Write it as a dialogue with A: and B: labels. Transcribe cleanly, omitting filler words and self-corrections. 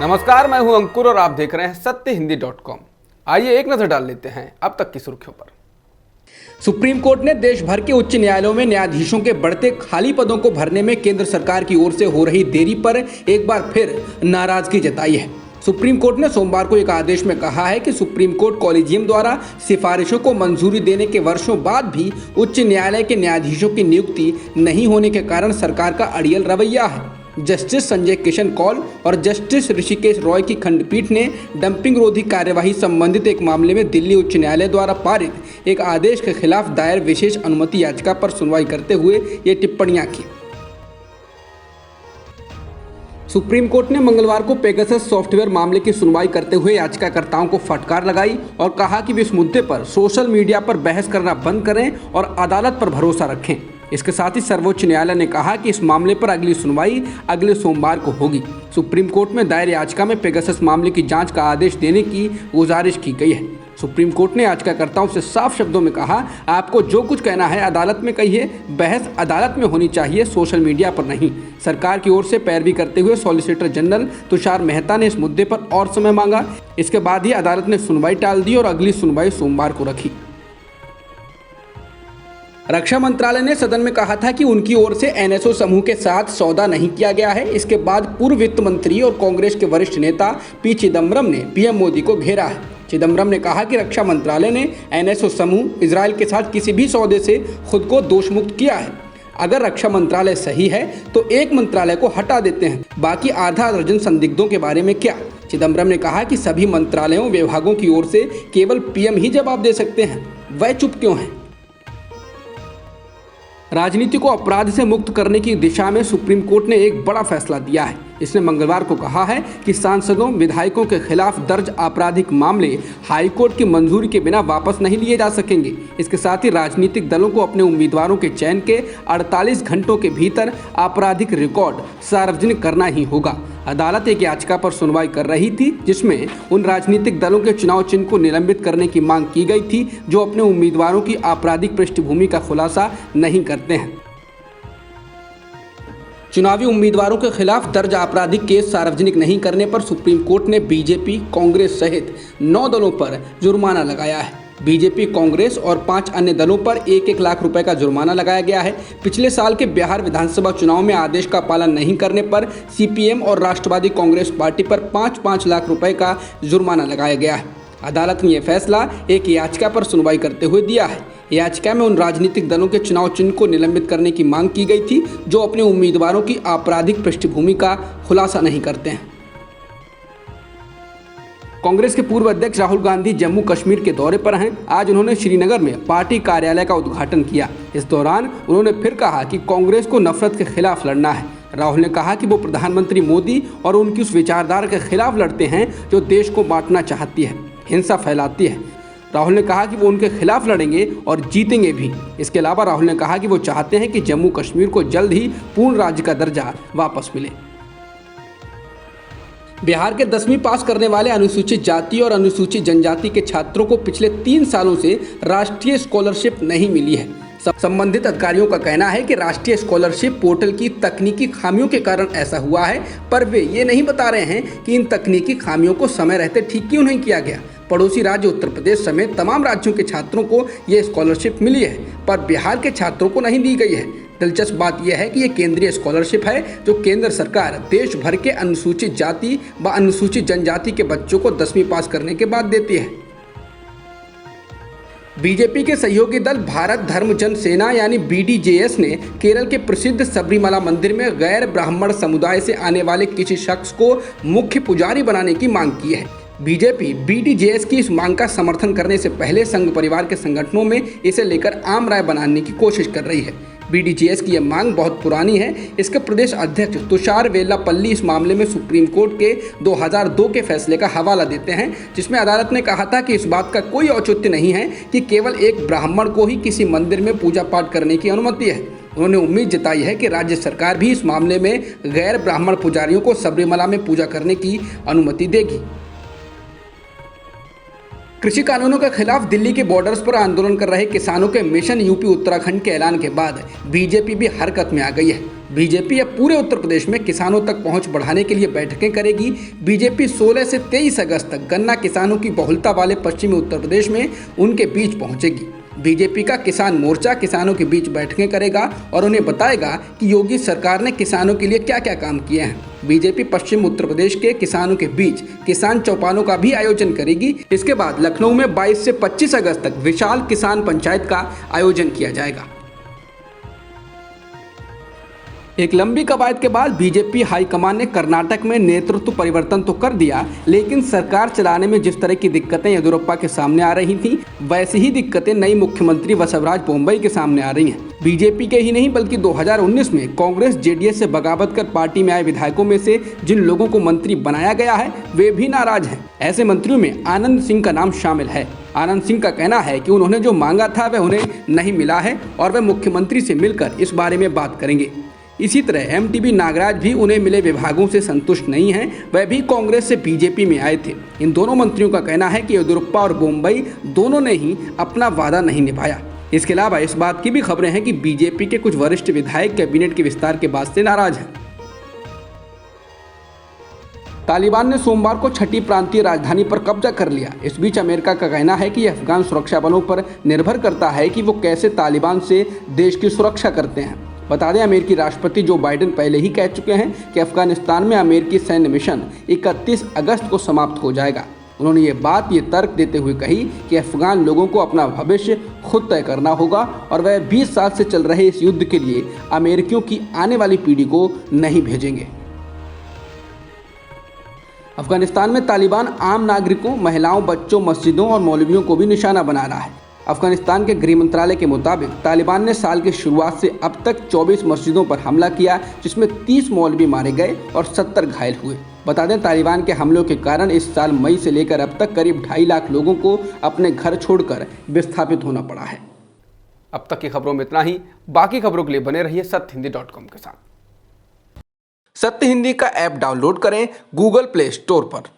A: नमस्कार, मैं हूं अंकुर और आप देख रहे हैं सत्यहिंदी.com। आइए एक नजर डाल लेते हैं अब तक की सुर्खियों पर।
B: सुप्रीम कोर्ट ने देश भर के उच्च न्यायालयों में न्यायाधीशों के बढ़ते खाली पदों को भरने में केंद्र सरकार की ओर से हो रही देरी पर एक बार फिर नाराजगी जताई है। सुप्रीम कोर्ट ने सोमवार को एक आदेश में कहा है कि सुप्रीम कोर्ट कॉलेजियम द्वारा सिफारिशों को मंजूरी देने के वर्षों बाद भी उच्च न्यायालय के न्यायाधीशों की नियुक्ति नहीं होने के कारण सरकार का अड़ियल रवैया है। जस्टिस संजय किशन कौल और जस्टिस ऋषिकेश रॉय की खंडपीठ ने डंपिंग रोधी कार्यवाही संबंधित एक मामले में दिल्ली उच्च न्यायालय द्वारा पारित एक आदेश के खिलाफ दायर विशेष अनुमति याचिका पर सुनवाई करते हुए ये टिप्पणियां की। सुप्रीम कोर्ट ने मंगलवार को पेगासस सॉफ्टवेयर मामले की सुनवाई करते हुए याचिकाकर्ताओं को फटकार लगाई और कहा कि वे इस मुद्दे पर सोशल मीडिया पर बहस करना बंद करें और अदालत पर भरोसा रखें। इसके साथ ही सर्वोच्च न्यायालय ने कहा कि इस मामले पर अगली सुनवाई अगले सोमवार को होगी। सुप्रीम कोर्ट में दायर याचिका में पेगासस मामले की जांच का आदेश देने की गुजारिश की गई है। सुप्रीम कोर्ट ने याचिकाकर्ताओं से साफ शब्दों में कहा, आपको जो कुछ कहना है अदालत में कहिए, बहस अदालत में होनी चाहिए, सोशल मीडिया पर नहीं। सरकार की ओर से पैरवी करते हुए सॉलिसिटर जनरल तुषार मेहता ने इस मुद्दे पर और समय मांगा। इसके बाद ही अदालत ने सुनवाई टाल दी और अगली सुनवाई सोमवार को रखी। रक्षा मंत्रालय ने सदन में कहा था कि उनकी ओर से एनएसओ समूह के साथ सौदा नहीं किया गया है। इसके बाद पूर्व वित्त मंत्री और कांग्रेस के वरिष्ठ नेता पी चिदम्बरम ने पीएम मोदी को घेरा है। चिदम्बरम ने कहा कि रक्षा मंत्रालय ने एनएसओ समूह इजरायल के साथ किसी भी सौदे से खुद को दोषमुक्त किया है। अगर रक्षा मंत्रालय सही है तो एक मंत्रालय को हटा देते हैं, बाकी आधा दर्जन संदिग्धों के बारे में क्या। चिदम्बरम ने कहा कि सभी मंत्रालयों विभागों की ओर से केवल पीएम ही जवाब दे सकते हैं, वह चुप क्यों हैं। राजनीति को अपराध से मुक्त करने की दिशा में सुप्रीम कोर्ट ने एक बड़ा फैसला दिया है। इसने मंगलवार को कहा है कि सांसदों विधायकों के खिलाफ दर्ज आपराधिक मामले हाईकोर्ट की मंजूरी के बिना वापस नहीं लिए जा सकेंगे। इसके साथ ही राजनीतिक दलों को अपने उम्मीदवारों के चयन के 48 घंटों के भीतर आपराधिक रिकॉर्ड सार्वजनिक करना ही होगा। अदालत एक याचिका पर सुनवाई कर रही थी जिसमें उन राजनीतिक दलों के चुनाव चिन्ह को निलंबित करने की मांग की गई थी जो अपने उम्मीदवारों की आपराधिक पृष्ठभूमि का खुलासा नहीं करते हैं। चुनावी उम्मीदवारों के खिलाफ दर्ज आपराधिक केस सार्वजनिक नहीं करने पर सुप्रीम कोर्ट ने बीजेपी, कांग्रेस सहित 9 दलों पर जुर्माना लगाया है। बीजेपी, कांग्रेस और 5 अन्य दलों पर 1-1 लाख रुपए का जुर्माना लगाया गया है। पिछले साल के बिहार विधानसभा चुनाव में आदेश का पालन नहीं करने पर सीपीएम और राष्ट्रवादी कांग्रेस पार्टी पर 5-5 लाख रुपए का जुर्माना लगाया गया है। अदालत ने यह फैसला एक याचिका पर सुनवाई करते हुए दिया है। याचिका में उन राजनीतिक दलों के चुनाव चिन्ह को निलंबित करने की मांग की गई थी जो अपने उम्मीदवारों की आपराधिक पृष्ठभूमि का खुलासा नहीं करते हैं। कांग्रेस के पूर्व अध्यक्ष राहुल गांधी जम्मू कश्मीर के दौरे पर हैं। आज उन्होंने श्रीनगर में पार्टी कार्यालय का उद्घाटन किया। इस दौरान उन्होंने फिर कहा कि कांग्रेस को नफरत के खिलाफ लड़ना है। राहुल ने कहा कि वो प्रधानमंत्री मोदी और उनकी उस विचारधारा के खिलाफ लड़ते हैं जो देश को बांटना चाहती है, हिंसा फैलाती है। राहुल ने कहा कि वो उनके खिलाफ लड़ेंगे और जीतेंगे भी। इसके अलावा राहुल ने कहा कि वो चाहते हैं कि जम्मू कश्मीर को जल्द ही पूर्ण राज्य का दर्जा वापस मिले। बिहार के 10वीं पास करने वाले अनुसूचित जाति और अनुसूचित जनजाति के छात्रों को पिछले 3 सालों से राष्ट्रीय स्कॉलरशिप नहीं मिली है। संबंधित अधिकारियों का कहना है कि राष्ट्रीय स्कॉलरशिप पोर्टल की तकनीकी खामियों के कारण ऐसा हुआ है, पर वे ये नहीं बता रहे हैं कि इन तकनीकी खामियों को समय रहते ठीक क्यों नहीं किया गया। पड़ोसी राज्य उत्तर प्रदेश समेत तमाम राज्यों के छात्रों को ये स्कॉलरशिप मिली है, पर बिहार के छात्रों को नहीं दी गई है। दिलचस्प बात यह है कि ये केंद्रीय स्कॉलरशिप है जो केंद्र सरकार देश भर के अनुसूचित जाति व अनुसूचित जनजाति के बच्चों को 10वीं पास करने के बाद देती है। बीजेपी के सहयोगी दल भारत धर्म जन सेना यानी बीडीजेएस ने केरल के प्रसिद्ध सबरीमला मंदिर में गैर ब्राह्मण समुदाय से आने वाले किसी शख्स को मुख्य पुजारी बनाने की मांग की है। बीजेपी बीडीजेएस की इस मांग का समर्थन करने से पहले संघ परिवार के संगठनों में इसे लेकर आम राय बनाने की कोशिश कर रही है। बीडीजेएस की यह मांग बहुत पुरानी है। इसके प्रदेश अध्यक्ष तुषार वेल्लापल्ली इस मामले में सुप्रीम कोर्ट के 2002 के फैसले का हवाला देते हैं जिसमें अदालत ने कहा था कि इस बात का कोई औचित्य नहीं है कि केवल एक ब्राह्मण को ही किसी मंदिर में पूजा पाठ करने की अनुमति है। उन्होंने उम्मीद जताई है कि राज्य सरकार भी इस मामले में गैर ब्राह्मण पुजारियों को सबरीमला में पूजा करने की अनुमति देगी। कृषि कानूनों के खिलाफ दिल्ली के बॉर्डर्स पर आंदोलन कर रहे किसानों के मिशन यूपी उत्तराखंड के ऐलान के बाद बीजेपी भी हरकत में आ गई है। बीजेपी अब पूरे उत्तर प्रदेश में किसानों तक पहुंच बढ़ाने के लिए बैठकें करेगी। बीजेपी 16 से 23 अगस्त तक गन्ना किसानों की बहुलता वाले पश्चिमी उत्तर प्रदेश में उनके बीच पहुंचेगी। बीजेपी का किसान मोर्चा किसानों के बीच बैठकें करेगा और उन्हें बताएगा कि योगी सरकार ने किसानों के लिए क्या क्या काम किए हैं। बीजेपी पश्चिम उत्तर प्रदेश के किसानों के बीच किसान चौपालों का भी आयोजन करेगी। इसके बाद लखनऊ में 22 से 25 अगस्त तक विशाल किसान पंचायत का आयोजन किया जाएगा। एक लंबी कवायद के बाद बीजेपी हाईकमान ने कर्नाटक में नेतृत्व परिवर्तन तो कर दिया, लेकिन सरकार चलाने में जिस तरह की दिक्कतें येदियुरप्पा के सामने आ रही थीं, वैसी ही दिक्कतें नई मुख्यमंत्री बसवराज बोम्मई के सामने आ रही हैं। बीजेपी के ही नहीं बल्कि 2019 में कांग्रेस जेडीएस से बगावत कर पार्टी में आए विधायकों में से जिन लोगों को मंत्री बनाया गया है वे भी नाराज हैं। ऐसे मंत्रियों में आनंद सिंह का नाम शामिल है। आनंद सिंह का कहना है कि उन्होंने जो मांगा था वह उन्हें नहीं मिला है और वे मुख्यमंत्री से मिलकर इस बारे में बात करेंगे। इसी तरह एमटीबी नागराज भी उन्हें मिले विभागों से संतुष्ट नहीं हैं। वह भी कांग्रेस से बीजेपी में आए थे। इन दोनों मंत्रियों का कहना है कि येदियुरप्पा और बोम्मई दोनों ने ही अपना वादा नहीं निभाया। इसके अलावा इस बात की भी खबरें हैं कि बीजेपी के कुछ वरिष्ठ विधायक कैबिनेट के विस्तार के बाद से नाराज हैं। तालिबान ने सोमवार को छठी प्रांतीय राजधानी पर कब्जा कर लिया। इस बीच अमेरिका का कहना है कि अफगान सुरक्षा बलों पर निर्भर करता है कि वो कैसे तालिबान से देश की सुरक्षा करते हैं। बता दें, अमेरिकी राष्ट्रपति जो बाइडेन पहले ही कह चुके हैं कि अफगानिस्तान में अमेरिकी सैन्य मिशन 31 अगस्त को समाप्त हो जाएगा। उन्होंने ये तर्क देते हुए कही कि अफगान लोगों को अपना भविष्य खुद तय करना होगा और वह 20 साल से चल रहे इस युद्ध के लिए अमेरिकियों की आने वाली पीढ़ी को नहीं भेजेंगे। अफगानिस्तान में तालिबान आम नागरिकों, महिलाओं, बच्चों, मस्जिदों और मौलवियों को भी निशाना बना रहा है। अफगानिस्तान के गृह मंत्रालय के मुताबिक तालिबान ने साल की शुरुआत से अब तक 24 मस्जिदों पर हमला किया, जिसमें 30 मौलवी मारे गए और 70 घायल हुए। बता दें, तालिबान के हमलों के कारण इस साल मई से लेकर अब तक करीब 2.5 लाख लोगों को अपने घर छोड़कर विस्थापित होना पड़ा है।
A: अब तक की खबरों में इतना ही। बाकी खबरों के लिए बने रहिए सत्यहिंदी.com के साथ।
B: सत्य हिंदी का ऐप डाउनलोड करें गूगल प्ले स्टोर पर।